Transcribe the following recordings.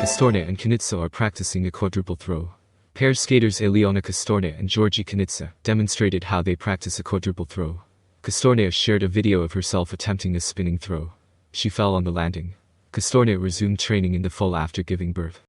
Kostornaia and Kunitsa are practicing a quadruple throw. Pair skaters Aliona Kostornaia and Kunitsa demonstrated how they practice a quadruple throw. Kostornaia shared a video of herself attempting a spinning throw. She fell on the landing. Kostornaia resumed training in the fall after giving birth.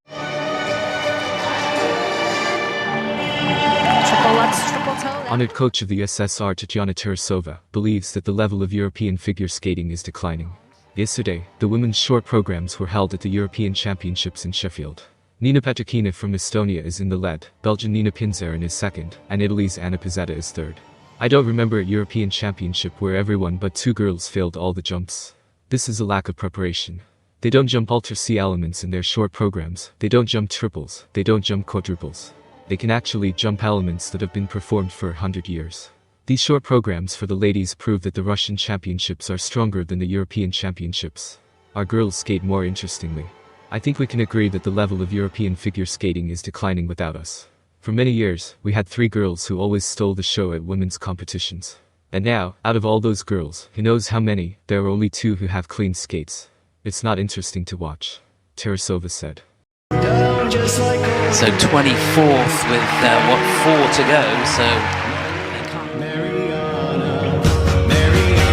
Honored coach of the USSR Tatyana Tarasova believes that the level of European figure skating is declining. Yesterday, the women's short programs were held at the European Championships in Sheffield. Nina Patakina from Estonia is in the lead, Belgian Nina Pinzarin is second, and Italy's Anna Pizzata is third. I don't remember a European Championship where everyone but two girls failed all the jumps. This is a lack of preparation. They don't jump Ultra C elements in their short programs, they don't jump triples, they don't jump quadruples. They can actually jump elements that have been performed for 100 years. These short programs for the ladies prove that the Russian championships are stronger than the European championships. Our girls skate more interestingly. I think we can agree that the level of European figure skating is declining without us. For many years, we had 3 girls who always stole the show at women's competitions. And now, out of all those girls, who knows how many, there are only 2 who have clean skates. It's not interesting to watch. Tarasova said. So 24th with, 4 to go, so...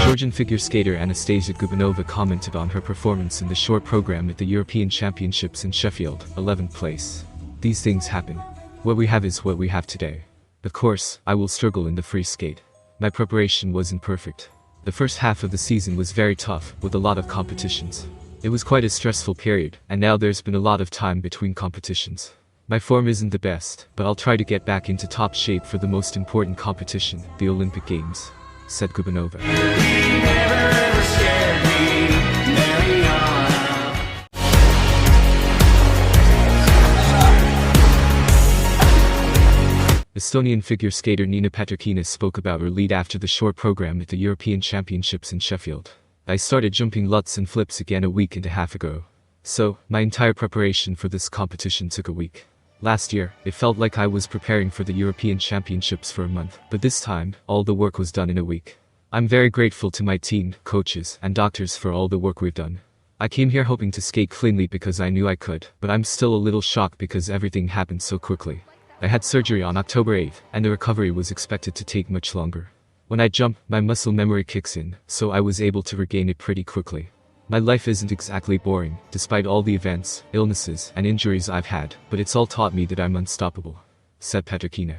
Georgian figure skater Anastasia Gubanova commented on her performance in the short program at the European Championships in Sheffield, 11th place. These things happen. What we have is what we have today. Of course, I will struggle in the free skate. My preparation wasn't perfect. The first half of the season was very tough, with a lot of competitions. It was quite a stressful period, and now there's been a lot of time between competitions. My form isn't the best, but I'll try to get back into top shape for the most important competition, the Olympic Games, said Gubanova. Estonian figure skater Nina Patakina spoke about her lead after the short program at the European Championships in Sheffield. I started jumping Lutz and flips again a week and a half ago. So, my entire preparation for this competition took a week. Last year, it felt like I was preparing for the European Championships for a month, but this time, all the work was done in a week. I'm very grateful to my team, coaches, and doctors for all the work we've done. I came here hoping to skate cleanly because I knew I could, but I'm still a little shocked because everything happened so quickly. I had surgery on October 8th, and the recovery was expected to take much longer. When I jump, my muscle memory kicks in, so I was able to regain it pretty quickly. My life isn't exactly boring, despite all the events, illnesses, and injuries I've had, but it's all taught me that I'm unstoppable, said Patakina.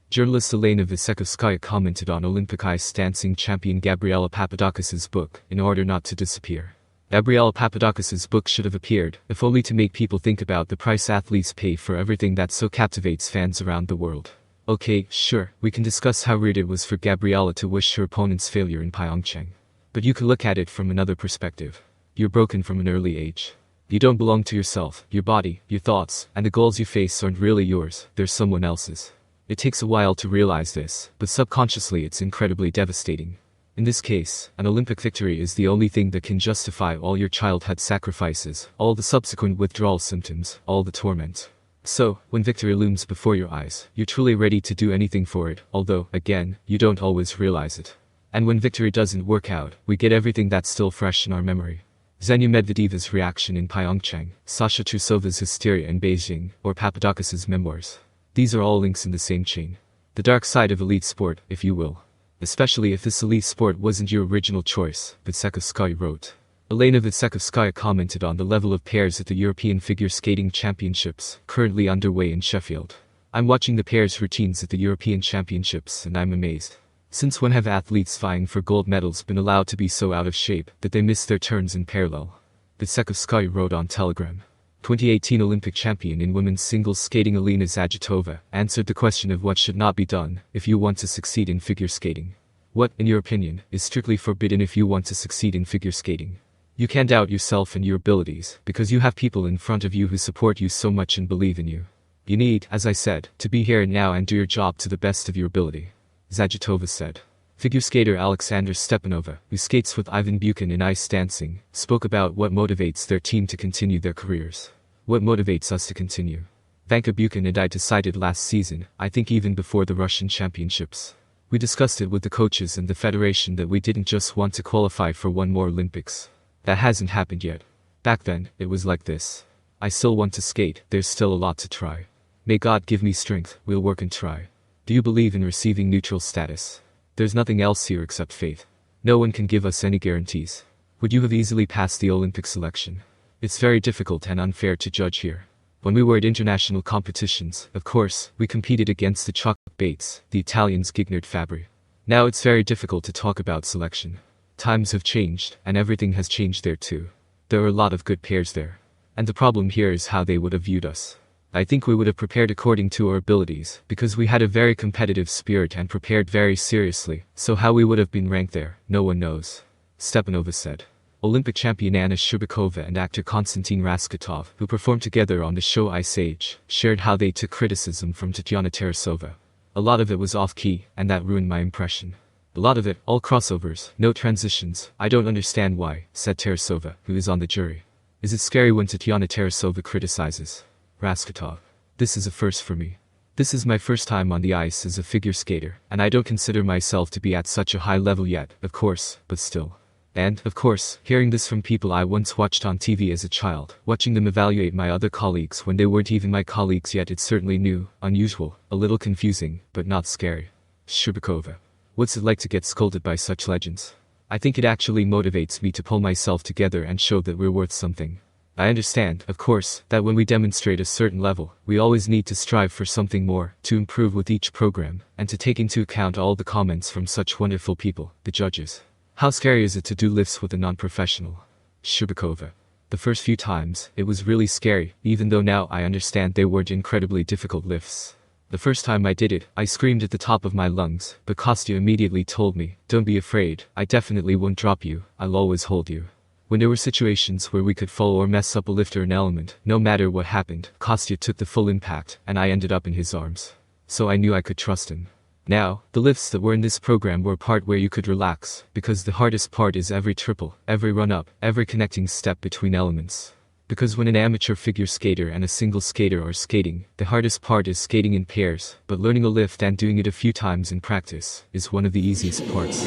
Journalist Elena Vysekovskaya commented on Olympic ice dancing champion Gabriela Papadakis's book, In Order Not to Disappear. Gabriela Papadakis's book should have appeared, if only to make people think about the price athletes pay for everything that so captivates fans around the world. Okay, sure, we can discuss how rude it was for Gabriela to wish her opponent's failure in Pyeongchang. But you can look at it from another perspective. You're broken from an early age. You don't belong to yourself, your body, your thoughts, and the goals you face aren't really yours, they're someone else's. It takes a while to realize this, but subconsciously it's incredibly devastating. In this case, an Olympic victory is the only thing that can justify all your childhood sacrifices, all the subsequent withdrawal symptoms, all the torment. So, when victory looms before your eyes, you're truly ready to do anything for it, although, again, you don't always realize it. And when victory doesn't work out, we get everything that's still fresh in our memory. Xenia Medvedeva's reaction in Pyeongchang, Sasha Trusova's hysteria in Beijing, or Papadakis's memoirs. These are all links in the same chain. The dark side of elite sport, if you will. Especially if this elite sport wasn't your original choice, Vysekovskaya wrote. Elena Vysekovskaya commented on the level of pairs at the European Figure Skating Championships, currently underway in Sheffield. I'm watching the pairs routines at the European Championships and I'm amazed. Since when have athletes vying for gold medals been allowed to be so out of shape that they miss their turns in parallel? Vysekovskaya wrote on Telegram. 2018 Olympic champion in women's singles skating Aliona Kostornaia answered the question of what should not be done if you want to succeed in figure skating. What, in your opinion, is strictly forbidden if you want to succeed in figure skating? You can't doubt yourself and your abilities, because you have people in front of you who support you so much and believe in you. You need, as I said, to be here and now and do your job to the best of your ability. Zajatova said. Figure skater Alexandra Stepanova, who skates with Ivan Buchan in ice dancing, spoke about what motivates their team to continue their careers. What motivates us to continue? Vanka Buchan and I decided last season, I think even before the Russian Championships. We discussed it with the coaches and the federation that we didn't just want to qualify for one more Olympics. That hasn't happened yet. Back then, it was like this. I still want to skate, there's still a lot to try. May God give me strength, we'll work and try. Do you believe in receiving neutral status? There's nothing else here except faith. No one can give us any guarantees. Would you have easily passed the Olympic selection? It's very difficult and unfair to judge here. When we were at international competitions, of course, we competed against the Chuck Bates, the Italians Gignard Fabri. Now it's very difficult to talk about selection. Times have changed, and everything has changed there too. There are a lot of good pairs there. And the problem here is how they would have viewed us. I think we would have prepared according to our abilities, because we had a very competitive spirit and prepared very seriously, so how we would have been ranked there, no one knows. Stepanova said. Olympic champion Anna Shubakova and actor Konstantin Raskatov, who performed together on the show Ice Age, shared how they took criticism from Tatiana Tarasova. A lot of it was off-key, and that ruined my impression. A lot of it, all crossovers, no transitions. I don't understand why, said Tarasova, who is on the jury. Is it scary when Tatiana Tarasova criticizes? Raskatov. This is a first for me. This is my first time on the ice as a figure skater, and I don't consider myself to be at such a high level yet, of course, but still. And, of course, hearing this from people I once watched on TV as a child, watching them evaluate my other colleagues when they weren't even my colleagues yet, it's certainly new, unusual, a little confusing, but not scary. Shubakova. What's it like to get scolded by such legends? I think it actually motivates me to pull myself together and show that we're worth something. I understand, of course, that when we demonstrate a certain level, we always need to strive for something more, to improve with each program, and to take into account all the comments from such wonderful people, the judges. How scary is it to do lifts with a non-professional? Shubakova. The first few times, it was really scary, even though now I understand they weren't incredibly difficult lifts. The first time I did it, I screamed at the top of my lungs, but Kostya immediately told me, don't be afraid, I definitely won't drop you, I'll always hold you. When there were situations where we could fall or mess up a lift or an element, no matter what happened, Kostya took the full impact, and I ended up in his arms. So I knew I could trust him. Now, the lifts that were in this program were a part where you could relax, because the hardest part is every triple, every run-up, every connecting step between elements. Because when an amateur figure skater and a single skater are skating, the hardest part is skating in pairs, but learning a lift and doing it a few times in practice is one of the easiest parts.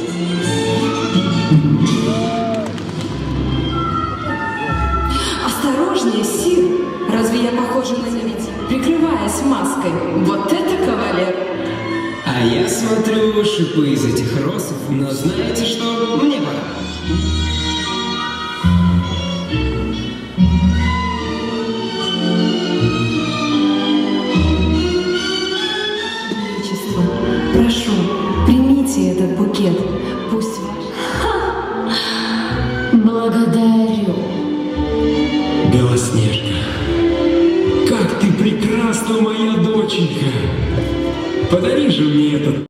Осторожнее, Сир! Разве я похожа на ведь, прикрываясь маской? Вот это кавалер! А я смотрю шипы из этих росов, но знаете что? Мне пора. Величество, прошу, примите этот букет. Пусть ваш... Благодарю. Белоснежка, как ты прекрасна, моя доченька! Подари же мне этот